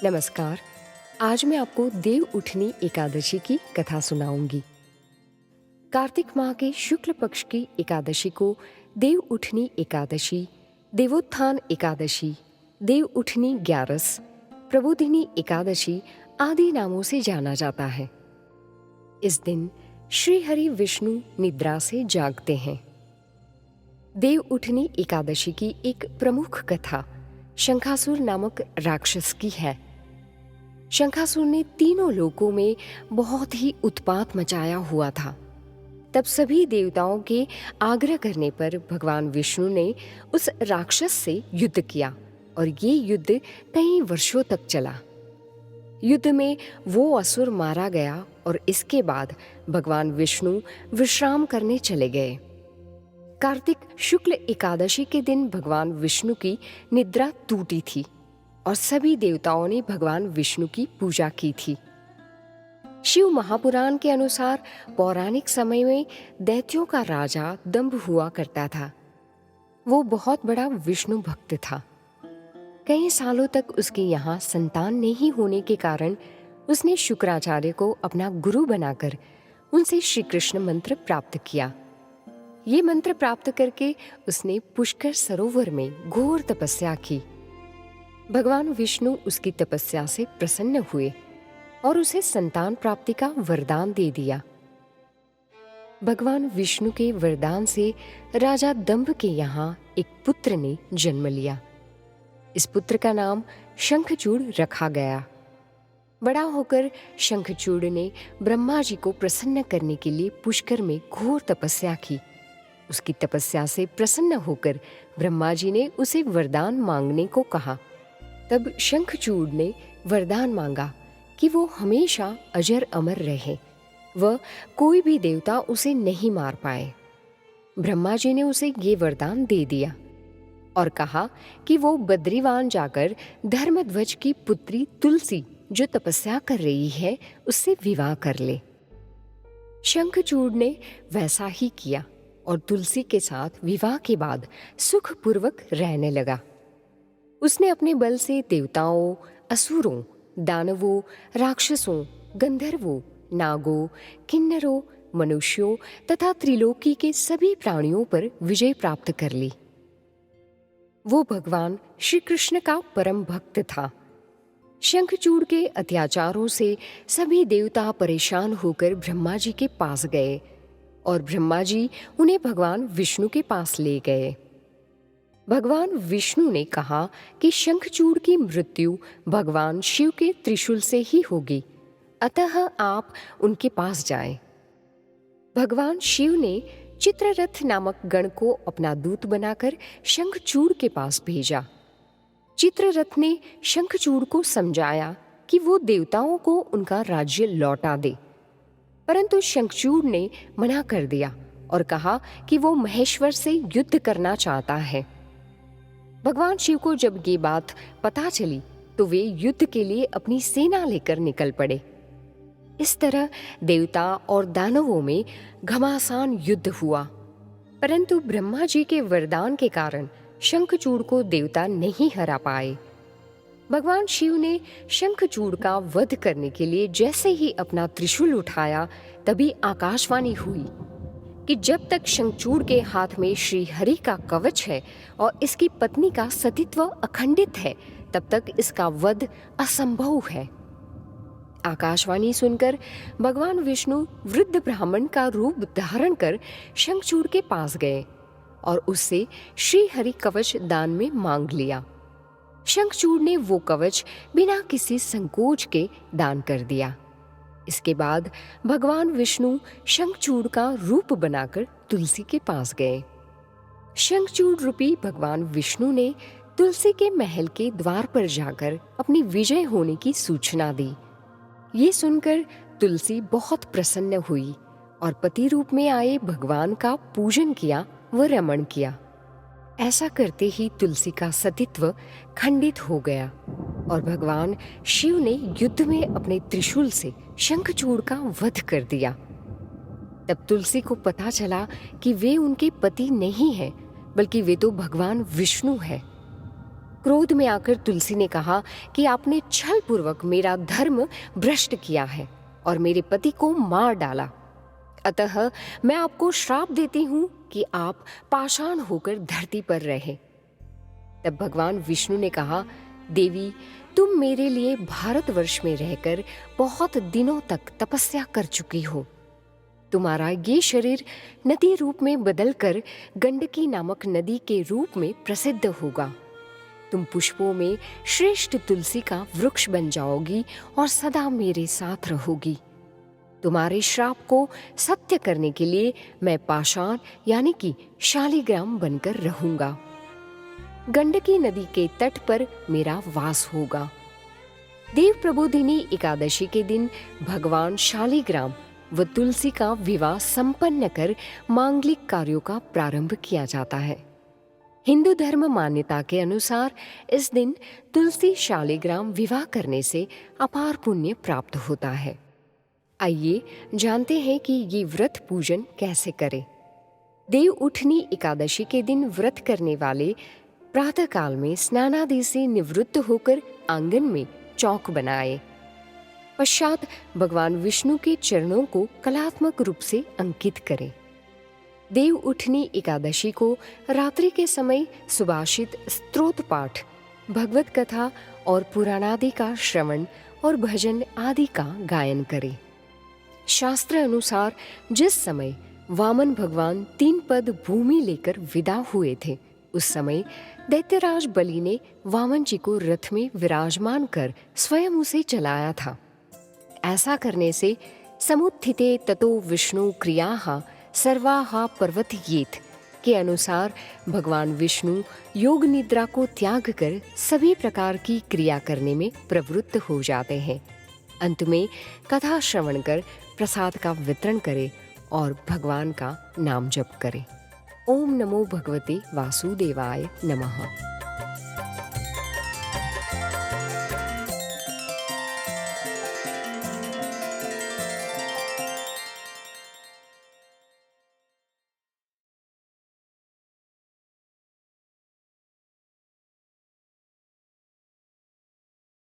नमस्कार। आज मैं आपको देव उठनी एकादशी की कथा सुनाऊंगी। कार्तिक माह के शुक्ल पक्ष की एकादशी को देव उठनी एकादशी, देवोत्थान एकादशी, देव उठनी ग्यारस, प्रबोधिनी एकादशी आदि नामों से जाना जाता है। इस दिन श्री हरि विष्णु निद्रा से जागते हैं। देव उठनी एकादशी की एक प्रमुख कथा शंखासुर नामक राक्षस की है। शंखासुर ने तीनों लोकों में बहुत ही उत्पात मचाया हुआ था। तब सभी देवताओं के आग्रह करने पर भगवान विष्णु ने उस राक्षस से युद्ध किया और ये युद्ध कई वर्षों तक चला। युद्ध में वो असुर मारा गया और इसके बाद भगवान विष्णु विश्राम करने चले गए। कार्तिक शुक्ल एकादशी के दिन भगवान विष्णु की निद्रा टूटी थी और सभी देवताओं ने भगवान विष्णु की पूजा की थी। शिव महापुराण के अनुसार पौराणिक समय में दैत्यों का राजा दंभ हुआ करता था। वो बहुत बड़ा विष्णु भक्त था। कई सालों तक उसके यहाँ संतान नहीं होने के कारण उसने शुक्राचार्य को अपना गुरु बनाकर उनसे श्री कृष्ण मंत्र प्राप्त किया। ये मंत्र प्राप्त करके उसने पुष्कर सरोवर में घोर तपस्या की। भगवान विष्णु उसकी तपस्या से प्रसन्न हुए और उसे संतान प्राप्ति का वरदान दे दिया। भगवान विष्णु के वरदान से राजा दंभ के यहाँ एक पुत्र ने जन्म लिया। इस पुत्र का नाम शंखचूड़ रखा गया। बड़ा होकर शंखचूड़ ने ब्रह्मा जी को प्रसन्न करने के लिए पुष्कर में घोर तपस्या की। उसकी तपस्या से प्रसन्न होकर ब्रह्मा जी ने उसे वरदान मांगने को कहा। तब शंखचूड़ ने वरदान मांगा कि वो हमेशा अजर अमर रहे, वह कोई भी देवता उसे नहीं मार पाए। ब्रह्मा जी ने उसे ये वरदान दे दिया और कहा कि वो बद्रीवान जाकर धर्मध्वज की पुत्री तुलसी जो तपस्या कर रही है उससे विवाह कर ले। शंखचूड़ ने वैसा ही किया और तुलसी के साथ विवाह के बाद सुखपूर्वक रहने लगा। उसने अपने बल से देवताओं, असुरों, दानवों, राक्षसों, गंधर्वों, नागों, किन्नरों, मनुष्यों तथा त्रिलोकी के सभी प्राणियों पर विजय प्राप्त कर ली। वो भगवान श्री कृष्ण का परम भक्त था। शंखचूड़ के अत्याचारों से सभी देवता परेशान होकर ब्रह्मा जी के पास गए और ब्रह्मा जी उन्हें भगवान विष्णु के पास ले गए। भगवान विष्णु ने कहा कि शंखचूड़ की मृत्यु भगवान शिव के त्रिशूल से ही होगी, अतः आप उनके पास जाएं। भगवान शिव ने चित्ररथ नामक गण को अपना दूत बनाकर शंखचूड़ के पास भेजा। चित्ररथ ने शंखचूड़ को समझाया कि वो देवताओं को उनका राज्य लौटा दे, परंतु शंखचूड़ ने मना कर दिया और कहा कि वो महेश्वर से युद्ध करना चाहता है। भगवान शिव को जब ये बात पता चली तो वे युद्ध के लिए अपनी सेना लेकर निकल पड़े। इस तरह देवता और दानवों में घमासान युद्ध हुआ, परंतु ब्रह्मा जी के वरदान के कारण शंखचूड़ को देवता नहीं हरा पाए। भगवान शिव ने शंखचूड़ का वध करने के लिए जैसे ही अपना त्रिशूल उठाया तभी आकाशवाणी हुई कि जब तक शंखचूड़ के हाथ में श्री हरि का कवच है और इसकी पत्नी का सतीत्व अखंडित है तब तक इसका वध असंभव है। आकाशवाणी सुनकर भगवान विष्णु वृद्ध ब्राह्मण का रूप धारण कर शंखचूड़ के पास गए और उससे श्री हरि कवच दान में मांग लिया। शंखचूड़ ने वो कवच बिना किसी संकोच के दान कर दिया। इसके बाद भगवान विष्णु शंखचूड़ का रूप बनाकर तुलसी के पास गए। शंखचूड़ रूपी भगवान विष्णु ने तुलसी के महल के द्वार पर जाकर अपनी विजय होने की सूचना दी। ये सुनकर तुलसी बहुत प्रसन्न हुई और पति रूप में आए भगवान का पूजन किया व रमण किया। ऐसा करते ही तुलसी का सतीत्व खंडित हो गया और भगवान शिव ने युद्ध में अपने त्रिशूल से शंखचूड़ का वध कर दिया। तब तुलसी को पता चला कि वे उनके पति नहीं हैं, बल्कि वे तो भगवान विष्णु हैं। क्रोध में आकर तुलसी ने कहा कि आपने छल पूर्वक मेरा धर्म भ्रष्ट किया है और मेरे पति को मार डाला। अतः मैं आपको श्राप देती हूँ कि आप पाषाण होकर धरती पर रहे। तब भगवान विष्णु ने कहा, देवी, तुम मेरे लिए भारतवर्ष में रहकर बहुत दिनों तक तपस्या कर चुकी हो। तुम्हारा ये शरीर नदी रूप में बदलकर गंडकी नामक नदी के रूप में प्रसिद्ध होगा। तुम पुष्पों में श्रेष्ठ तुलसी का वृक्ष बन जाओगी और सदा मेरे साथ रहोगी। तुम्हारे श्राप को सत्य करने के लिए मैं पाषाण यानी कि शालिग्राम बनकर रहूंगा। गंडकी नदी के तट पर मेरा वास होगा। देव प्रबोधिनी एकादशी के दिन भगवान शालिग्राम व तुलसी का विवाह संपन्न कर मांगलिक कार्यों का प्रारंभ किया जाता है। हिंदू धर्म मान्यता के अनुसार इस दिन तुलसी शालिग्राम विवाह करने से अपार पुण्य प्राप्त होता है। आइए जानते हैं कि ये व्रत पूजन कैसे करें। देव उठनी एकादशी के दिन व्रत करने वाले प्रातःकाल में स्नानादि से निवृत्त होकर आंगन में चौक बनाए। पश्चात भगवान विष्णु के चरणों को कलात्मक रूप से अंकित करें। देव उठनी एकादशी को रात्रि के समय सुभाषित स्तोत्र पाठ, भगवत कथा और पुराणादि का श्रवण और भजन आदि का गायन करें। शास्त्र अनुसार जिस समय वामन भगवान 3 पद भूमि लेकर विदा हुए थे, उस समय दैत्यराज बलि ने वामन जी को रथ में विराजमान कर स्वयं उसे चलाया था। ऐसा करने से समुत्थिते ततो विष्णु क्रियाः सर्वाः पर्वतयेत के अनुसार भगवान विष्णु योग निद्रा को त्याग कर सभी प्रकार की क्रिया करने में प्रवृत्त हो जाते हैं। अंत में कथा श्रवण कर प्रसाद का वितरण करें और भगवान का नाम जप करें। ओम नमो भगवते वासुदेवाय नमः।